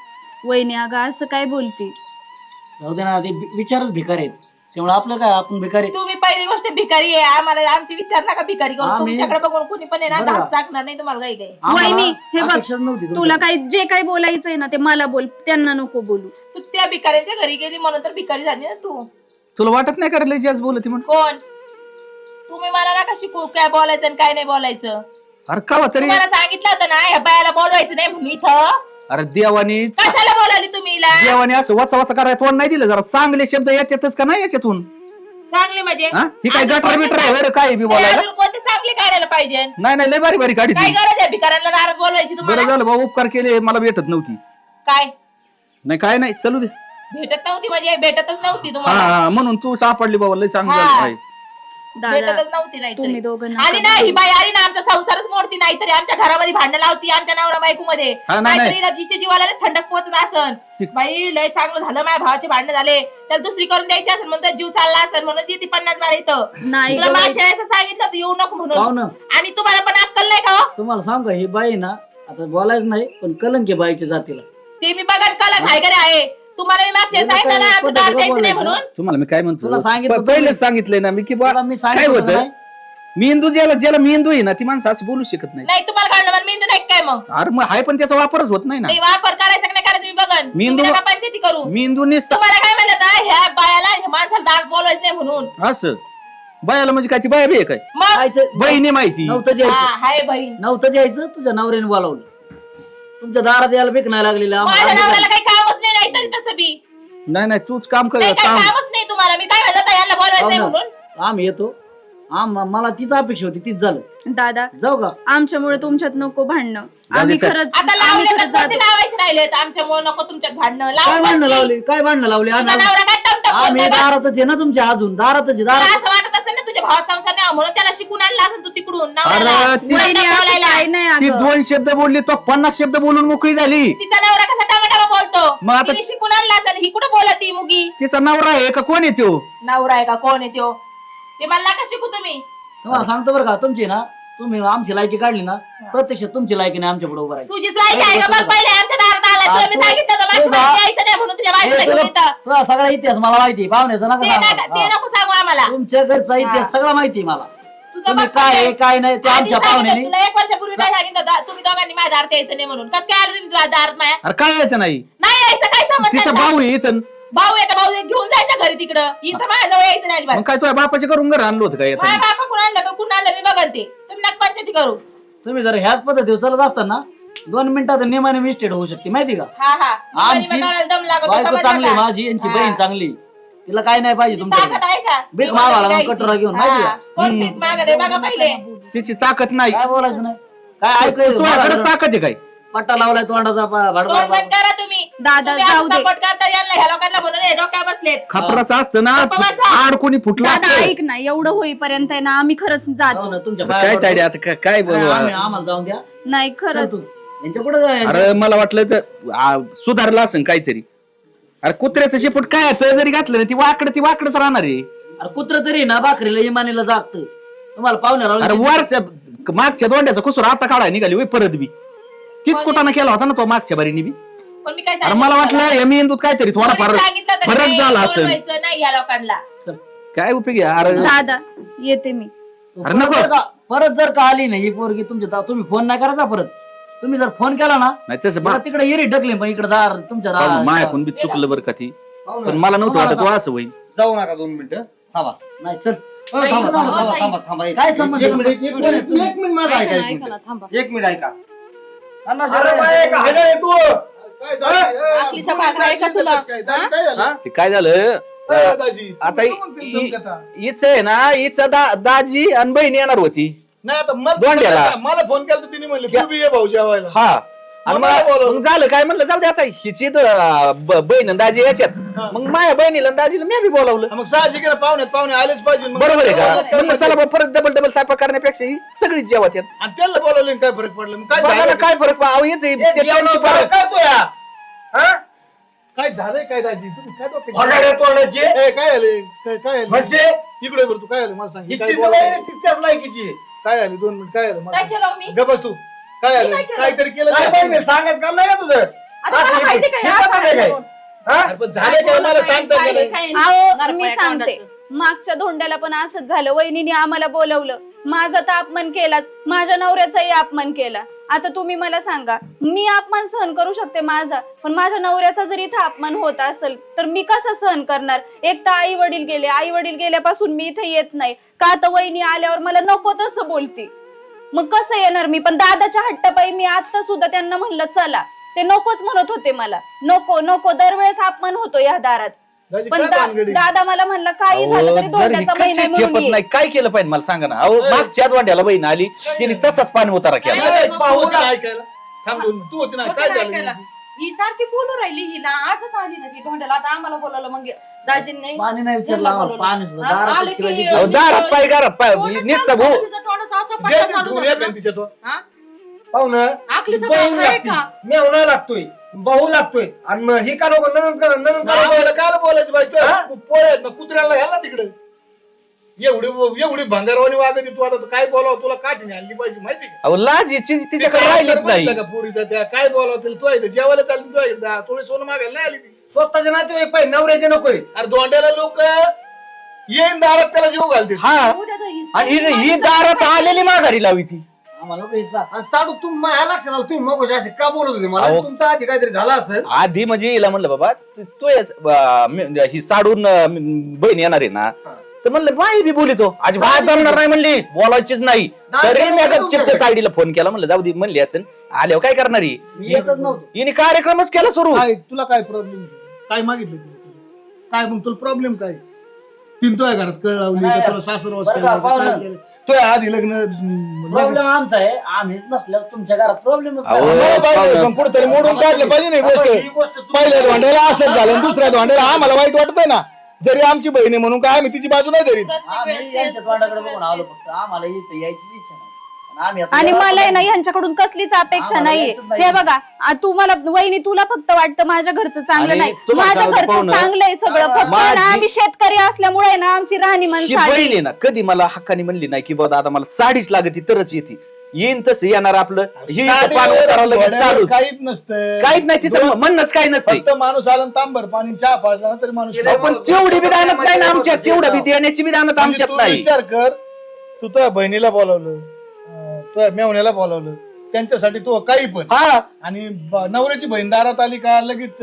S3: वहिनी अगं असं काय बोलते
S4: जाऊ दे ना ते विचारच भिकार आहेत त्यामुळे आपलं काय, आपण भिकारी.
S2: तुम्ही पहिली गोष्ट भिकारी आहे, आम्हाला आमचे विचार नका भिकारी करू.
S4: आम्ही-
S2: तुमच्याकडे बघून कोणी पण आहे ना
S4: बरं.
S2: घास टाकणार नाही तुम्हाला काही काही.
S4: आम्हाला
S3: वहिनी, हे बघ,
S4: अपेक्षाच नव्हती
S3: तुला
S4: तुमच्याकडे.
S3: काय जे काय बोलायचंय ना ते मला बोल, त्यांना नको बोलू.
S2: तू त्या भिकाऱ्यांच्या घरी गेली म्हणून तर भिकारी झाली ना तू.
S1: तुला वाटत नाही का लय जास्त बोलती म्हणून?
S2: कोण तुम्ही मला नका शिकू काय बोलायचं आणि काय नाही बोलायचं.
S1: अरे कावा तरी,
S2: तुम्हाला सांगितलं होतं ना ह्या बायाला बोलवायचं नाही म्हणून इथं.
S1: अरे देवानी
S2: कशाला बोलावली तुम्ही हिला?
S1: देवानी असं वाचा वाचा करायला तोंड नाही दिलं. जरा चांगले शब्द येतातच का नाही याच्यातून?
S2: चांगले म्हणजे
S1: हा ही काय
S2: अजून
S1: गटर
S2: कोणते
S1: बिटर आहे
S2: चांगले-
S1: बरं, काय बी बोलायला?
S2: अजून कोणते चांगले काढायला पाहिजे?
S1: नाही नाही लय बारी बारी गाडी
S2: काय गरज आहे भिकाऱ्यांना दारात बोलवायची
S1: बरं
S2: तुम्हाला?
S1: झालं भाऊ, उपकार केले, मला भेटत नव्हती.
S2: काय
S1: नाही काय नाही, चलू दे.
S2: भेटत नव्हती म्हणजे भेटतच नव्हती
S1: हा
S2: तुम्हाला.
S1: हा म्हणून तू सापडली बाबा, लय चांगलं
S2: हा.
S1: झालं.
S3: दादा,
S2: भेटतच नव्हती नाही
S3: तुम्ही
S2: तरी.
S3: दोघं
S2: आणि
S3: नका
S2: नाही ही
S3: बोलू.
S2: बाई आली ना आमचा संसारच मोडती, नाही तरी आमच्या घरामध्ये भांडण लावती आमच्या नवरा बायको मध्ये.
S1: हा, नाही,
S2: नाहीतरी तिच्या जीवाला लय थंडक पोहोचत असन.
S1: ठीक.
S2: बाई लय चांगलं झालं, माझ्या भावाचे भांडण झाले, त्याला दुसरी करून द्यायची असेल म्हणून त्याचा जीव चालला असेल म्हणून ती 50 बारा इथं.
S3: नाही
S2: तुला
S3: गं बाई.
S2: मागच्या वेळेस सांगितलं होतं येऊ नको म्हणून.
S4: पाहुणं,
S2: आणि तुम्हाला पण अक्कल नाही का हो?
S4: तुम्हाला सांग का, ही बाई ना आता बोलायच नाही, पण कलंक आहे बाईच्या जातीला.
S2: ते मी बघा कला घायकडे आहे. तुम्हाला मी मागच्या वेळेस सांगितलं ना आमचं दार द्यायचं नाही म्हणून.
S1: तुम्हाला मी काय म्हणतो,
S4: तुला सांगितलं
S1: पहिलेच सांगितलंय ना मी की बा
S4: तुला मी
S1: काय
S4: सांगितलं
S1: होतं,
S4: नाही.
S1: मेंदू ज्याला मेंदू आहे ना ती माणसं असं बोलू शकत नाही.
S2: नाही तुम्हाला भांडण मेंदू नाही काय मग?
S1: अरे मग हाय पण त्याचा वापरच होत नाही ना.
S2: नाही वापर करायचा का नाही करायचं मी बघन.
S1: मेंदू-
S2: तुम्ही नका पंचायती करू.
S1: मेंदू निसता
S2: तुम्हाला काय म्हणलं होतं? ह्या बायाला ह्या माणसाला दार बोलवायचं नाही म्हणून.
S1: असं बायाला म्हणजे काय ती बाया बी आहे काय?
S2: मग
S4: जायचं-
S1: बहिणी माहिती.
S4: नव्हतं जायचं,
S2: हा, हाय बहीण.
S4: नव्हतं जायचं, तुझ्या नवऱ्याने बोलावलं. तुमच्या दारात यायला बेक नाही लागलेलं
S2: माझ्या
S4: आम्हाला.
S2: नवऱ्याला काही कामच नाही, नाही तरी तसं बी
S1: नाही नाही तूच काम कर,
S2: नाही, काही
S1: काम
S2: कामच नाही तुम्हाला. मी काय म्हणलं होतं यांना बोलवायचं नाही
S4: पाहुणं,
S2: म्हणून.
S4: आम्ही येतो. मला तीच अपेक्षा होती, तीच झालं.
S3: दादा,
S4: जाऊ का?
S3: आमच्यामुळे तुमच्यात नको भांडणं.
S1: जाऊ
S3: आम्ही
S1: दे तर.
S3: खरंच
S2: आता
S3: आम्ही
S2: लावले तर
S3: खरंच
S2: कोणते
S3: जातो.
S2: लावायचे राहिले आमच्यामुळे नको तुमच्यात भांडणं
S4: काय
S2: लावून
S4: भांडणं
S2: बसली.
S4: लावली, काय भांडणं लावली?
S2: तुझा
S4: आम्ही
S2: नवरा काय टमटम
S4: आम्ही
S2: बोलतोय का?
S4: दारातच आहे ना तुमच्या, अजून दारातच आहे,
S2: तुला
S4: दारात.
S2: असं वाटत असेल ना तुझ्या भावा संसार नाही म्हणून त्याला शिकून आणला असेल तू तिकडून नवऱ्याला.
S1: अरे ती-
S3: वहिनी,
S2: टमटम
S3: असं
S2: बोलायला.
S3: काय नाही
S1: ती
S3: अगं.
S1: 2 शब्द बोलली तो 50 शब्द बोलून मोकळी झाली.
S2: तिचा नवरा कसा टमाटा बोलतो
S1: मग आता-
S2: तिने शिकून आणला असेल. ही कुठं बोलत ती मुगी?
S1: तिचा नवरा आहे का कोण आहे तो?
S2: नवरा आहे का कोण आहे त्यो? ते मला नका शिकू तुम्ही.
S4: तुम्हाला सांगतो बरं का, तुमची ना, तुम्ही आमची लायकी काढली ना, प्रत्यक्षात तुमची लायकी नाही आमच्या पुढे उभं राहायची.
S2: तुझीच लायकी आहे का? बघ पहिले आमच्या दारात आला तुला मी सांगितलं होतं माझ्या भावाला यायचं नाही म्हणून तुझ्या बायकोला घेऊन येतं.
S4: तुला सगळा इतिहास मला माहिती, पाहुण्याचा नका
S2: ते
S4: सांगू. हा.
S2: नको सांगू आम्हाला.
S4: तुमच्या घरचा इतिहास सगळा माहिती मला.
S2: तुझं
S4: तुम्ही
S2: बघ
S4: काय
S2: पहिले.
S4: आहे, काय नाही ते
S2: आधी
S4: आमच्या
S2: सांगितलं
S4: पाहुण्याने.
S2: तुला 1 वर्षापूर्वी काय सांगितलं होतं? तुम्ही दोघांनी माझ्या दारात यायचं नाही म्हणून. कसं काय आलं तुम्ही तुझ्या दारात माझ्या?
S1: अरे काय यायचं नाही,
S2: नाही यायचं काय संबंध
S1: तिचा
S2: त्यांचा?
S1: भाऊ आहे इथं.
S2: भाऊ येतं भाऊ घेऊन जायचं घरी तिकडं. इथं माझ्याजवळ यायचं नाही अजिबात.
S1: मग काय तुझ्या बापाचे करून घर आणलं होतं काय
S2: माझ्या
S1: येतं?
S2: बापा कुणा आणलं का कुणा आणलं मी बघल ते. तुम्ही नका पंचायती करू.
S4: तुम्ही जर ह्याच पद्धतीवर चालत असताना 2 मिनिटात नेमाने मिस्टेड होऊ शकते, माहिती का?
S2: हा हा
S4: आमची
S2: गरीब काढायला दम लागतो,
S4: बायको
S2: समजलं
S4: चांगली,
S2: का?
S4: माझी यांची
S2: हा.
S4: बहीण चांगली. तिला काय नाही पाहिजे
S2: ताकद
S4: तुमच्याकडे.
S2: आहे का?
S4: भीक
S2: ती
S4: मागायला
S2: म्हणते
S4: मग कटोरा
S2: द्यायची.
S4: घेऊन, माहिती
S2: हा.
S4: का?
S2: कोण भीक मागत आहे बघा पहिले.
S1: तिची ताकद नाही.
S4: काय बोलायचं नाही, काय
S1: तुझ्याकडे
S4: ऐकायचं.
S1: ताकद आहे काय?
S4: पट्टा लावलाय तोंडाचा
S2: तोंड बंद करा तुम्ही.
S3: दादा,
S2: तुम्ही
S3: जाऊ दे.
S2: सपोर्ट करता यांना ह्या लोकांना म्हणून हे डोक्यात बसलेत.
S1: खपराचं असतं ना,
S2: बाबा बसा.
S1: आड कोणी फुटलं
S3: दादा,
S1: असतं.
S3: ऐक ना, एवढं होईपर्यंत आहे ना आम्ही खरंच जातो.
S4: तुमच्या
S1: अरे काय तायडे आता काय बोलू?
S4: आम्हाला जाऊन द्या.
S3: नाही
S4: चल
S3: खरंच.
S4: तू. यांच्या पुढे जा.
S1: अरे मला वाटलं तर सुधारलं असेल काहीतरी. अरे कुत्र्याचं शेपूट काय आहे? तळ जरी घातलं ना ती वाकडच राहणार आहे.
S4: अरे कुत्र तरी ना बाकरीला इमानीला जागत. तुम्हाला पाहुण्याला
S1: अरे वरच्या मागच्या दोंड्याचा कुसूर आता काढाय निघाली होय परत बी. तीच कुटाना केला होता ना तो मागच्या बारीने बी.
S2: पण मी काय
S1: अरे मला वाटलं या मेंदूत काहीतरी थोडा
S2: कोणी सांगितलं तरी
S1: फरक
S2: नाही,
S1: झाला असेल.
S2: बोलवायचं नाही ह्या लोकांना.
S1: काय उपयोग आहे? अरे
S3: दादा, येते मी.
S1: अरे नको.
S4: परत जर का आली नाही ही पोरगी तुम्ही फोन नाही करायचा परत. तुम्ही जर फोन केला ना,
S1: नाही तसं
S4: मला तिकडे येरी ढकले, पण इकडे दार तुमच्या दारात.
S1: मायाकून बी चुकलं बरं का ती. पण मला नव्हतं वाटत तो असं होईल.
S5: जाऊ नका 2 मिनिटं थांबा.
S4: नाही चल.
S5: थांबा थांबा थांबा थांबा थांबा.
S4: काय संबंध?
S5: एक मिनिट माझा ऐका. एक मिनिट ऐका. अरे बाई,
S4: अरे
S5: काय रे तू?
S2: आखलीचा भाग आहे का तुला?
S1: ते काय झालं आता हिच आहे ना, हिचा दाजी आणि बहीण येणार होती.
S7: नाही आता
S1: दोंड्याला.
S7: मला फोन केला तर तिने म्हणले तू बी ये भाऊ जेवायला.
S1: हा आणि
S7: मला बोलवलं.
S1: मग झालं काय म्हणलं जाऊ दे आता हिची बहीण आणि दाजी याच्यात. मग माझ्या बहिणीला आणि दाजीला मी बी बोलावलं.
S7: मग साहजिक आहे ना, पाहुणे आलेच पाहिजे. मग
S1: बरोबर आहे का?
S7: बोलवलं
S1: म्हणलं चला बा परत डबल स्वयंपाक करण्यापेक्षा ही सगळीच जेवत येत.
S7: आणि त्याला बोलवलं काय फरक पडला? मग काय
S1: बघा ना
S7: झालं?
S1: काय फरक अहो येते ते त्यांची फरक.
S7: काय झालंय काय दाजी? तुम्ही काय डोक्यात-
S5: भगाड्या तोंडाची.
S7: ए, काय आले काय आले?
S5: म्हणजे
S7: इकडे बरं तू काय आलं मला सांग.
S5: हिची
S7: काय
S5: तर बाई नाही, तीच त्याच लायकीची.
S7: आले 2 मिनिट काय आलं मला
S2: काय
S7: सांग.
S2: केलं मी?
S7: गप बस तू. काय आलं?
S2: काय केलं?
S7: काहीतरी केलं
S5: काय
S7: का?
S5: सांगायचं काम नाही का तुझं?
S2: आता मला माहिती काय?
S5: हे
S2: असं
S5: पद्धत आहे काय?
S2: आहे.
S7: अरे पण झालं काय मला सांगता का नाही?
S3: अहो मी सांगते, मागच्या धोंड्याला पण असंच झालं. वहिनीने आम्हाला बोलवलं, माझा तर अपमान केलाच, माझ्या नवऱ्याचाही अपमान केला. आता तुम्ही मला सांगा, मी अपमान सहन करू शकते माझा, पण माझ्या नवऱ्याचा जर इथं अपमान होत असेल तर मी कसं सहन करणार? एक तर आई वडील गेले, आई वडील गेल्यापासून मी इथे येत नाही का, तर वहिनी आल्यावर मला नको तसं बोलती, मग कसं येणार मी? पण दादाच्या हट्टापायी मी आता सुद्धा त्यांना म्हणलं चला, ते नकोच म्हणत होते मला, नको नको, दरवेळेस अपमान होतो या दारात.
S7: दाजी,
S3: पण
S7: काय भानगडी?
S3: दादा मला म्हणला काही झालं तरी धोंड्याचा महिना आहे म्हणून ये.
S1: नाही काय केलं पाहिजे मला सांगा ना. अहो मागच्या वाड्याला बहीण आली, तिने तसाच पाणी उतारा केला.
S7: काय तू होती ना ऐकायला? थांब दोन मिनिटं. तू होती ना, काय झालं?
S6: ही सारखी बोलू राहिली, हिला आजच आली ना ती धोंड्याला. आता आम्हाला बोलवलं, मग दाजींनी
S4: पाणी नाही विचारलं आम्हाला, पाणी सुद्धा
S6: हा,
S4: दारात
S6: आलं की-
S4: शिवाय दिली.
S1: अहो दारात पाय घरात पाय निसतं भाऊ.
S6: तिचं तोंडाचं असं पटकन
S7: द्यायची
S6: चालू
S7: ठेवून
S6: झालं
S7: येत
S6: ना.
S7: तिच्या तो.
S6: हा?
S5: पाहुणं
S6: आखलीचं
S5: बहीण
S6: बाप आहे
S5: लागती,
S6: का?
S5: मेवणा लागतोय, भाऊ लागतोय, आणि मग हे का नको ननंद
S7: आम्हाला काय बोलायचं बाई?
S5: हा?
S7: पोळ्या आहेत ना, कुत्र्याला घाल ना तिकडे. एवढी भंगारवाणी वागत तू, आता तू काय बोलावं? तुला काठीने आणली पाहिजे माहिती का?
S1: अहो लाज याची तिच्याकडे राहिलीच नाही.
S7: का पोरीचा त्या काय बोलावं तिला? तू आहे जेवायला चालली, तू आहे थोडी सोनं मागायला नाही आली ती.
S5: स्वतःच्या नाते पाहिजे, नवऱ्याचे नकोय.
S7: अरे दोंड्याला लोक येईन दारात त्याला जीव घालते.
S1: हा,
S6: उद्या तर ही
S1: आणि ही दारात आलेली माघारी लावी ती.
S4: आम्हाला नको हिस्सा.
S5: आणि साडू तुम्ही माझ्या लक्षात आलं, तुम्ही मग असे का बोलत होते मला?
S1: अहो.
S5: तुमचा आधी काहीतरी झाला असेल.
S1: आधी म्हणजे हिला म्हणलं बाबा ही साडून बहीण येणार आहे ना, तर म्हणलं बाई बी बोलितो आज बाहेर जमणार नाही म्हणली, बोलायचीच नाही. तरी मी गपचिप ताईडीला फोन केला, म्हणलं जाऊ दे, म्हणली असेल आल्यावर काय करणार ही?
S4: मी येतच नव्हतो.
S1: हिने कार्यक्रमच केला सुरू.
S7: काय तुला काय प्रॉब्लेम? काय मागितलं तिला? काय मग तुला प्रॉब्लेम काय? तीन तो घरात कळ लावली
S4: नाही,
S7: का तुला सासरवास
S4: बरं
S7: केला
S4: का,
S7: का? काय
S4: पाहुणं.
S7: केलं? तो आधी लग्न
S4: प्रॉब्लेम आमचा आहे, आम्हीच नसल्यावर तुमच्या घरात प्रॉब्लेमच
S1: अहो,
S4: नाही.
S7: कुठेतरी मोडून काढलं पाहिजे नाही गोष्ट.
S5: ही गोष्ट तुम्ही-
S7: पहिल्या धोंड्याला असंच झालं, दुसऱ्या धोंड्याला आम्हाला वाईट वाटतंय ना. जरी आमची बहीण आहे म्हणून काय आम्ही तिची बाजू नाही धरीत.
S6: प्रत्येक
S4: आम्ही
S6: वेळेस
S4: यांच्या
S6: तेच-
S4: तोंडाकडे
S6: प्रत्येक
S4: बघून आलो
S6: वेळेस
S4: फक्त, आम्हाला इथं यायचीच इच्छा नाही. आम्ही आता
S3: आणि
S4: घरात
S3: मला आहे ना
S4: बघून-
S3: ह्यांच्याकडून कसलीच अपेक्षा
S4: आम्हाला
S3: नाहीये.
S4: यायचंच नाही.
S3: हे बघा, तुम्हाला वहिनी तुला फक्त वाटतं माझ्या घरचं चांगलं
S1: आणि
S3: नाही,
S1: तुम्हाला
S3: माझ्या
S1: सांगतो
S3: घरचं
S1: पाहुणं,
S3: चांगलं आहे सगळं. फक्त
S1: माझी-
S3: ना आम्ही शेतकरी असल्यामुळे आहे ना आमची राहणीमान
S1: ही
S3: साधी.
S1: बहीण आहे ना, कधी मला हक्काने म्हणली नाही की बाबा दादा मला साडीच लागते तरच येते. येईन तसं येणार आपलं. ही
S7: साडीवर
S1: पान उतारा लगेच
S7: धोंड्यावर
S1: चालूच.
S7: काहीच नसतं.
S1: काहीच नाही तिचं म्हणणंच काही नसते.
S7: फक्त माणूस आला तांबर पाणी चहा पाजला ना तरी माणूस
S5: गेले
S7: खातो.
S1: पण तेवढी बी दानत नाही ना आमच्यात, तेवढं बी देण्याची बी दानत
S7: म्हणजे
S1: आमच्यात
S7: तू
S1: नाही.
S7: विचार कर, तू तुझ्या बहिणीला बोलावलं, तुझ्या मेवण्याला बोलावलं, त्यांच्यासाठी तू काही पण.
S1: हा,
S7: आणि नवऱ्याची बहीण दारात आली का लगेच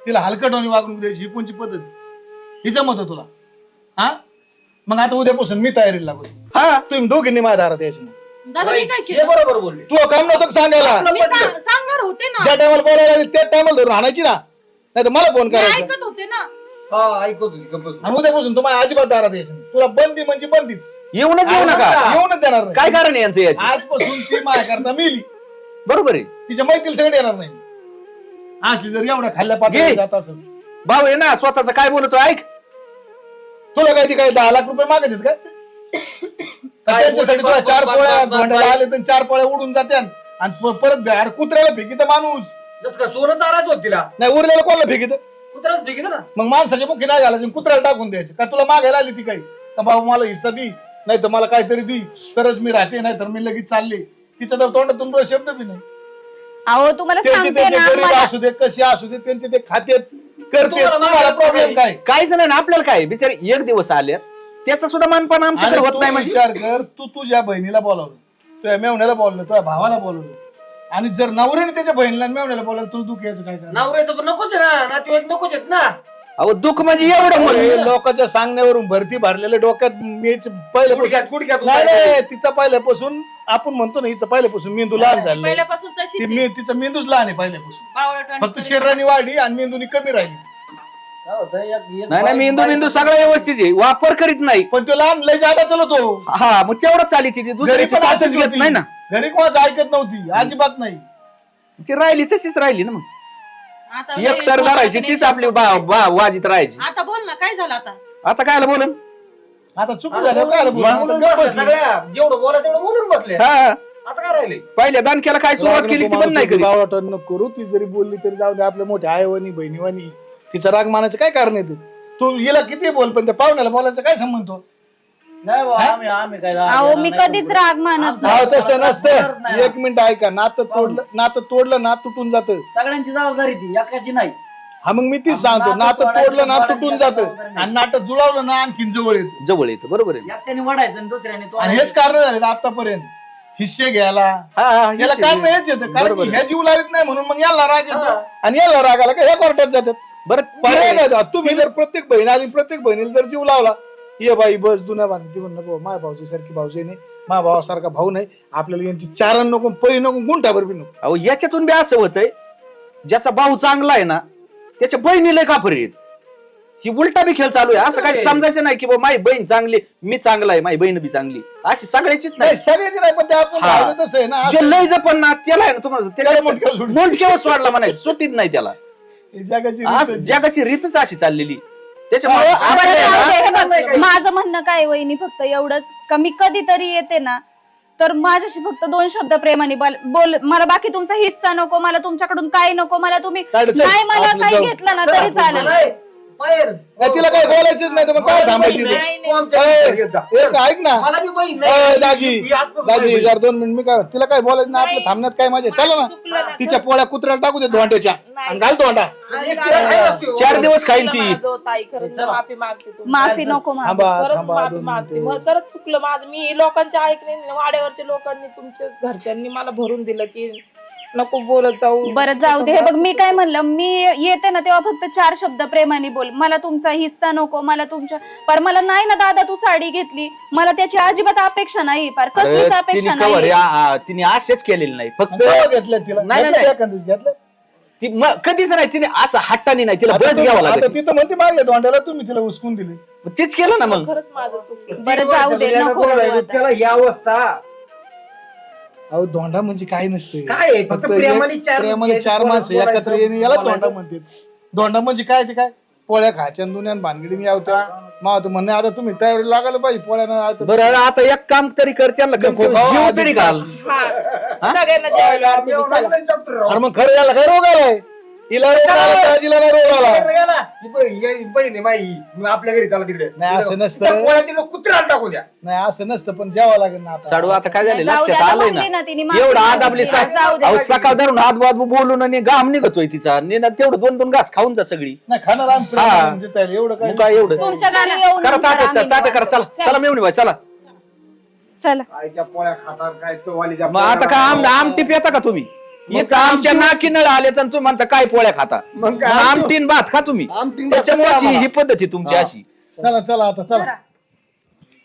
S7: तिला हलकटवणी वागणूक द्यायची, ही कोणची पद्धत? ही जमत तुला? हा, मग आता उद्यापासून मी तयारीला लागलो.
S1: हा,
S7: तुम्ही दोघींनी माझ्या दारात यायची नाही.
S6: दादा मी काय
S5: हे
S6: केलं?
S5: बरोबर बोलले.
S7: तू काम नव्हतं का सांगायला?
S6: मी सांगणार होते ना,
S7: ज्या टायमाला बोलायला लागली त्या टायमाला धरून आणायची ना, नाही तर मला फोन
S6: मी
S7: करायचा.
S6: ऐकत होते ना.
S5: हा ऐकतो की गप्प बस.
S7: आणि उद्यापासून तुम्हाला अजिबात दारात यायचं नाही. तुला बंदी म्हणजे बंदीच,
S1: येऊनच येऊ नका.
S7: येऊनच देणार नाही.
S1: काय कारण आहे यांचं याची?
S7: आजपासून ती माझ्या करता मिली,
S1: बरोबर आहे.
S7: तिच्या मैत्रीला सगळे येणार नाही. असली जर एवढ्या खाल्ल्या
S1: घे.
S7: पातळी जात असेल,
S1: भाऊ आहे ना स्वतःच काय बोलतो ऐक.
S7: तुला काय ती काय 10 लाख रुपये मागत आहेत का?
S5: काय
S7: त्यांच्यासाठी तुला
S5: बोलतो,
S7: 4
S5: बाप,
S7: पोळ्या
S5: बाप, बाप,
S7: धोंड्याला
S5: बाप.
S7: आले तर 4 पोळ्या उडून जात्यान आणि परत भेड कुत्र्याला फेकीत माणूस
S5: जसं का सोनं चारायचं होत तिला,
S7: नाही, उरलेलं कोणाला फेकीत?
S5: कुत्राच फेकीत ना.
S7: मग माणसाच्या मुखी नाही घालायचं, कुत्र्याला टाकून द्यायचं का? तुला मागायला आली ती काही का बाबा मला हिस्सा दी, नाही तर मला काहीतरी दी तरच मी राहते, नाही तर मी लगेच चालले. तिच्या तर तोंडातून तुला शब्द बी नाही.
S3: अहो तुम्हाला
S7: त्यांचे
S3: सांगते
S7: त्यांचे
S3: ना
S7: गरीब
S3: मला
S7: असू दे, कसे असू दे, त्यांचे ते खात्यात करते.
S5: तुम्हाला
S7: तुम्हाला
S5: मागायला
S7: प्रॉब्लेम काय?
S1: काहीच नाही ना आपल्याला. काय बिचारे एक दिवस आले त्याचा सुद्धा मानपान आमच्याकडे
S7: आणि
S1: होत
S7: तू
S1: नाही म्हणजे.
S7: विचार कर, तू तुझ्या बहिणीला बोलावलं, तुझ्या मेवण्याला बोलवलं, तुझ्या भावाला बोलवलं, आणि जर नवऱ्याने त्याच्या बहिणीला आणि मेवण्याला बोलावलं, तुला दुःख यायचं काय करणार?
S5: नवऱ्याचं पण नकोच आहे ना, नातेवाईक नकोच आहेत ना.
S1: अहो दुःख म्हणजे एवढं
S7: अरे,
S1: म्हणजे
S7: लोकांच्या सांगण्यावरून भरती भरलेल्या डोक्यात पहिले
S5: गुडघ्यात
S7: नाही नाही, तिचा पहिल्यापासून आपण म्हणतो ना, हिचं पहिल्यापासून मेंदू लहान झालं.
S6: पहिल्यापासून तशीच आहे.
S7: तिचा मेंदूच लहान आहे पहिल्यापासून,
S6: बावळटवाणी
S7: फक्त शरीराने वाढली आणि मेंदूनी कमी राहिली.
S4: काय होतं, एक
S1: नाही मेंदू सगळं व्यवस्थित आहे, वापर करीत नाही.
S7: पण तो लहान लय जादा चलतो.
S1: हा मग तेवढंच चाली ती
S7: घरी
S1: दुसऱ्याची
S7: पण
S1: साथच
S7: अशीच
S1: घेत
S7: होती.
S1: नाही ना.
S7: घरी कोणाचं ऐकत नव्हती, अजिबात नाही.
S1: ती राहिली तशीच राहिली ना. मग
S6: आता
S1: एक तर धरायची तीच आपली वाजीत राहायची.
S6: आता बोल ना, काय झालं आता?
S1: आता कायला बोलन?
S7: आता चुकी झाल्यावर काय
S5: बोलून बसल्या सगळ्या, जेवढं बोला तेवढं बोलून बसले.
S1: हा,
S5: आता काय राहिले?
S1: पहिल्या दानकेला काय सुरुवात केली ती पण नाही कधी.
S7: बावटन नको करू. ती जरी बोलली तरी जाऊ दे, आपल्या मोठ्या आईवानी बहिणीवानी तिचा राग मानायचं काय कारण येतं? तू हिला किती बोल, पण त्या पाहुण्याला बोलायचं काय संबंध तो?
S4: नाही बा, आम्ही काय
S3: अहो मी कधीच राग मानत
S7: भाव
S3: नाही.
S7: तसं नसतं. एक मिनिट ऐका, नातं तोडलं ना तुटून जातं.
S4: सगळ्यांची जबाबदारी ती एकाची नाही.
S7: हा मग मी तीच सांगतो, नातं तोडलं ना तुटून जातं आणि नातं जुळवलं ना आणखीन जवळ येतं.
S1: जवळ येतं, बरोबर आहे.
S4: एकट्याने वाढायचं आणि दुसऱ्याने तो
S7: आणि हेच कारण झाले आतापर्यंत हिस्से घ्यायला.
S1: हा,
S7: याला
S1: हेच
S7: कारण
S1: आहे.
S7: हेच येतं, कारण
S1: बरोबर
S7: की
S1: आहे.
S7: ह्या जीव लावित नाही म्हणून मग याला राग येतो आणि याला राग आला का ह्या कोर्टात जातात.
S1: बरं
S7: पर्याय काय तो? तुम्ही जर प्रत्येक बहीण आली प्रत्येक बहिणीला जर जीव लावला, ये बाई बस दुना बांधती म्हणून नको, माझ्या भाऊची सारखी भाऊजी नाही, माझ्या भावासारखा भाऊ नाही, आपल्याला यांची चारण नको, पै नको, गुंठाभर बी नको.
S1: अहो याच्यातून बी असं होतंय, ज्याचा भाऊ चांगला आहे ना त्याच्या बहिणीला काफर येत. ही उलटा बी खेळ चालू आहे. असं काही समजायचं नाही की बाबा माझी बहीण चांगली, मी चांगला आहे, माझी बहीण बी चांगली, अशी सगळ्याचीच
S7: नाही
S1: नाही.
S7: सगळ्याची नाही, पण ते आपण
S1: हा.
S7: राहिलं तसं आहे ना.
S1: जे लय जपन ना त्याला आहे ना तुम्हाला
S7: त्याला मुंडक्यावर सोडलं.
S1: मुंडक्यावर सोडला म्हणाय, सुट्टीत नाही त्याला.
S7: ही जगाची
S1: आज
S7: रीतच आहे.
S1: जगाची रीतच अशी चाललेली. त्याच्यामुळे
S7: हा,
S1: आम्हाला
S3: बरं,
S1: आहे
S3: जाऊ
S1: ना,
S3: दे, हे बघ, माझं म्हणणं काय आहे, वहिनी, फक्त एवढंच का मी कधीतरी येते ना तर माझ्याशी फक्त 2 शब्द प्रेमाने बोल. मला बाकी तुमचा हिस्सा नको, मला तुमच्याकडून काय नको, मला तुम्ही
S7: काढचं.
S3: नाही मला
S7: आपलं
S3: काही
S7: जाऊ.
S3: घेतलं ना तरी चालेल.
S7: नाही, तिला काय बोलायचंच नाही तर मग काय थांबायची ते? एक ऐक ना, दाजी जर 2 मिनिट मी काय तिला काय बोलायचं ना, आपल्या थांबण्यात काय माझे. चला ना, तिच्या पोळ्या कुत्र्याला टाकू दे धोंड्याच्या आणि घाल धोंडा.
S1: 4 दिवस खाईल ती.
S6: माझं ताई खरंच माफी मागते तुमची.
S3: माफी नको मागू.
S7: थांबा
S6: खरंच
S7: थांबा
S6: माफी
S7: 2
S6: मागते.
S7: मिनिटं.
S6: मग खरंच चुकलं माझं. मी लोकांच्या ऐकले नाही, वाड्यावरच्या लोकांनी तुमच्याच घरच्यांनी मला भरून दिलं की नको बोलत जाऊ.
S3: बरं जाऊ दे. हे बघ मी काय म्हणलं, मी येते ना तेव्हा फक्त 4 शब्द प्रेमाने बोल. मला तुमचा हिस्सा नको, मला तुमच्या पर मला नाही ना दादा तू साडी घेतली, मला त्याची अजिबात अपेक्षा नाही, फार
S1: अरे,
S3: कसलीच अपेक्षा
S1: तिने कवर
S3: नाही.
S1: तिने आशेच केलेली नाही. फक्त
S7: केव्हा घेतलं तिला?
S1: नाही,
S7: घेतलं
S1: नाही.
S7: एखाद्या दिवशी घेतलं?
S1: ती कधीच नाही, तिने असं हट्टाने नाही, तिला
S7: आता
S1: बस घ्यावं
S7: आता
S1: लागत.
S7: तिथं म्हणते मागे धोंड्याला तुम्ही तिला उचकून दिले.
S1: तेच केलं ना मग.
S6: खरंच माझं चुकलं.
S3: बरं जाऊ दे, नको रडू आता.
S5: त्याला ही अवस्था
S7: अहो धोंडा म्हणजे काय नसते,
S5: काय आहे? फक्त प्रेमाने
S7: प्रेमाने 4 माणसं
S5: बोलायचं,
S7: एकत्र येणे याला
S5: बोलायचं.
S7: धोंडा म्हणतात. धोंडा म्हणजे काय ते काय पोळ्या खायच्या दुनियान भानगडीने यावत्या. मग तू म्हणणे आता तुम्ही तयारी लागायला पाहिजे पोळ्यानं. आता
S1: बरं आता एक काम तरी कर, त्यांना
S7: नको,
S1: जीव
S7: भाऊ,
S1: तरी घाल.
S6: हा. सगळ्यांना जेवायला वाटते मी. चला.
S7: अरे मग खरं याला काय रोग आलाय? हिला रोग आला, दाजीला नाही रोग आला.
S5: बहीण आहे माई, मग आपल्या घरी चला तिकडे.
S7: नाही असं
S5: तिच्या
S7: नसतं,
S5: पोळ्यात तिकडे कुत्र्याला टाकू द्या.
S7: नाही असं नसतं, पण जेवा लागेल ना आता.
S1: साडू आता काय झालं
S3: जाऊ दे,
S1: लक्षात
S3: आता
S1: आलंय
S3: म्हणली
S1: ना,
S3: ना तिने, माफी
S1: एवढं
S3: मागितली.
S1: आदाबली
S3: जाऊ दे.
S1: सकाळ धरून हात बोलून आणि घाम निघतोय तिचा. निदान तेवढं 2-2 घास खाऊन जा सगळी.
S7: नाही खाणार आम्ही प्रेमाने देता येईल, एवढं
S1: मग काय एवढं?
S3: तुमच्या गावी येऊन
S1: करा
S3: नंतर आम्ही
S1: ताट करा, चला चला मेवणी बाई चला.
S3: चला.
S5: काय त्या पोळ्या खातात, काय चवाली त्या
S1: मग आता काय आमटी पिता का तुम्ही? इथं आमच्या नाकी नळ आले तर तुम्ही म्हणता काय पोळ्या खाता,
S5: मग काय?
S1: मग आमटीन भात खा तुम्ही.
S5: आमटीन भात
S1: त्याच्यामुळे
S5: खा.
S1: ही पद्धती तुमची अशी.
S7: चला चला आता चला.